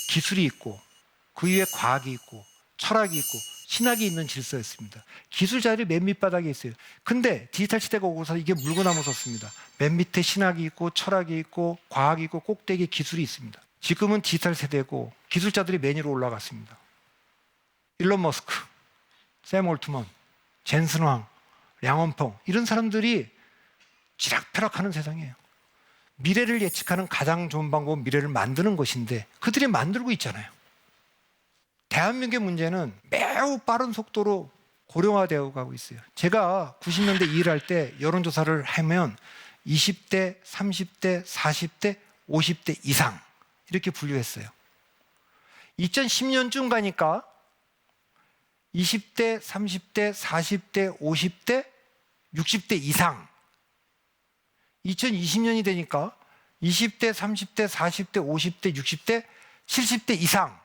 기술이 있고 그 위에 과학이 있고 철학이 있고 신학이 있는 질서였습니다. 기술 자리 맨 밑바닥에 있어요. 근데 디지털 시대가 오고서 이게 물구나무 섰습니다. 맨 밑에 신학이 있고 철학이 있고 과학이 있고 꼭대기에 기술이 있습니다. 지금은 디지털 세대고 기술자들이 맨 위로 올라갔습니다. 일론 머스크, 샘 올트먼, 젠슨 황, 량원펑 이런 사람들이 쥐락펴락하는 세상이에요. 미래를 예측하는 가장 좋은 방법은 미래를 만드는 것인데 그들이 만들고 있잖아요. 대한민국의 문제는 매우 빠른 속도로 고령화되어 가고 있어요. 제가 90년대 일할 때 여론조사를 하면 20대, 30대, 40대, 50대 이상 이렇게 분류했어요. 2010년쯤 가니까 20대, 30대, 40대, 50대, 60대 이상. 2020년이 되니까 20대, 30대, 40대, 50대, 60대, 70대 이상.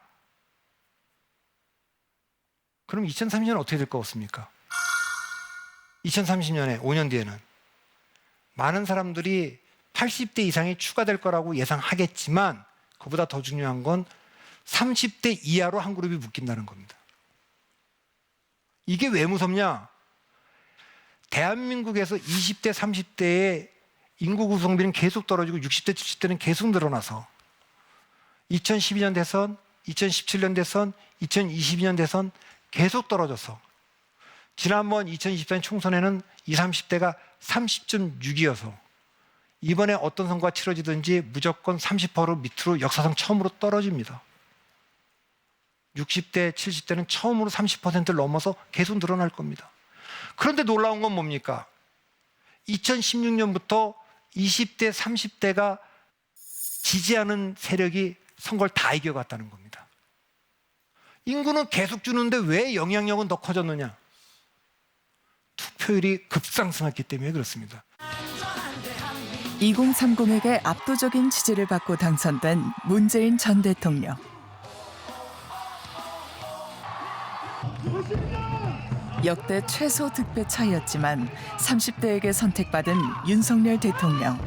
그럼 2030년은 어떻게 될 것 같습니까? 2030년에 5년 뒤에는 많은 사람들이 80대 이상이 추가될 거라고 예상하겠지만 그보다 더 중요한 건 30대 이하로 한 그룹이 묶인다는 겁니다. 이게 왜 무섭냐? 대한민국에서 20대, 30대의 인구 구성비는 계속 떨어지고 60대, 70대는 계속 늘어나서 2012년 대선, 2017년 대선, 2022년 대선 계속 떨어져서 지난번 2024년 총선에는 20, 30대가 30.6이어서 이번에 어떤 선거가 치러지든지 무조건 30% 밑으로 역사상 처음으로 떨어집니다. 60대, 70대는 처음으로 30%를 넘어서 계속 늘어날 겁니다. 그런데 놀라운 건 뭡니까? 2016년부터 20대, 30대가 지지하는 세력이 선거를 다 이겨갔다는 겁니다. 인구는 계속 주는데 왜 영향력은 더 커졌느냐? 투표율이 급상승했기 때문에 그렇습니다. 2030에게 압도적인 지지를 받고 당선된 문재인 전 대통령. 역대 최소 득표 차이였지만 30대에게 선택받은 윤석열 대통령.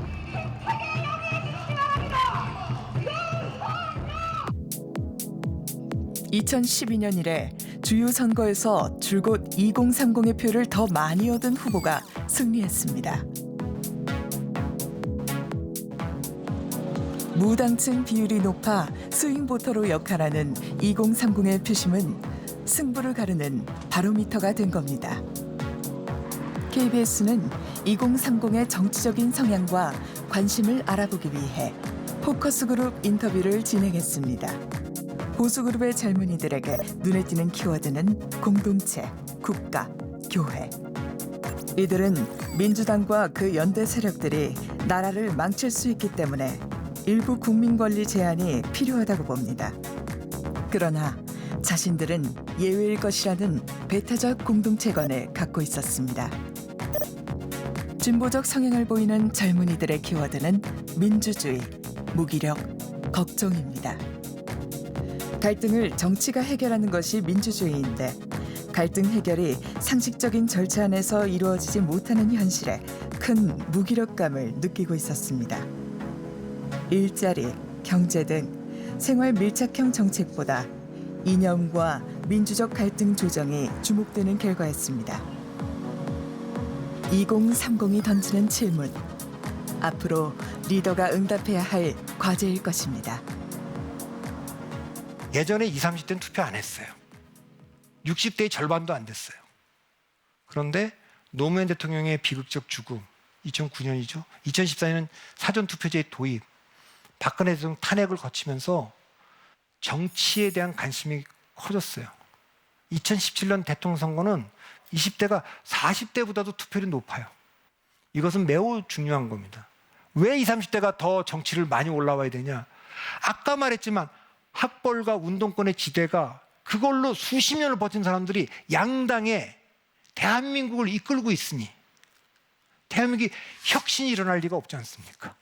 (2012년) 이래 주요 선거에서 줄곧 2030의 표를 더 많이 얻은 후보가 승리했습니다. 무당층 비율이 높아 스윙보터로 역할하는 2030의 표심은 승부를 가르는 바로미터가 된 겁니다. KBS는 2030의 정치적인 성향과 관심을 알아보기 위해 포커스 그룹 인터뷰를 진행했습니다. 보수 그룹의 젊은이들에게 눈에 띄는 키워드는 공동체, 국가, 교회. 이들은 민주당과 그 연대 세력들이 나라를 망칠 수 있기 때문에 일부 국민 권리 제한이 필요하다고 봅니다. 그러나 자신들은 예외일 것이라는 배타적 공동체관을 갖고 있었습니다. 진보적 성향을 보이는 젊은이들의 키워드는 민주주의, 무기력, 걱정입니다. 갈등을 정치가 해결하는 것이 민주주의인데 갈등 해결이 상식적인 절차 안에서 이루어지지 못하는 현실에 큰 무기력감을 느끼고 있었습니다. 일자리, 경제 등 생활 밀착형 정책보다 이념과 민주적 갈등 조정이 주목되는 결과였습니다. 2030이 던지는 질문, 앞으로 리더가 응답해야 할 과제일 것입니다. 예전에 20, 30대는 투표 안 했어요. 60대의 절반도 안 됐어요. 그런데 노무현 대통령의 비극적 죽음, 2009년이죠. 2014년은 사전투표제의 도입, 박근혜 대통령 탄핵을 거치면서 정치에 대한 관심이 커졌어요. 2017년 대통령 선거는 20대가 40대보다도 투표율이 높아요. 이것은 매우 중요한 겁니다. 왜 20, 30대가 더 정치를 많이 올라와야 되냐? 아까 말했지만 학벌과 운동권의 지대가 그걸로 수십 년을 버틴 사람들이 양당에 대한민국을 이끌고 있으니 대한민국이 혁신이 일어날 리가 없지 않습니까?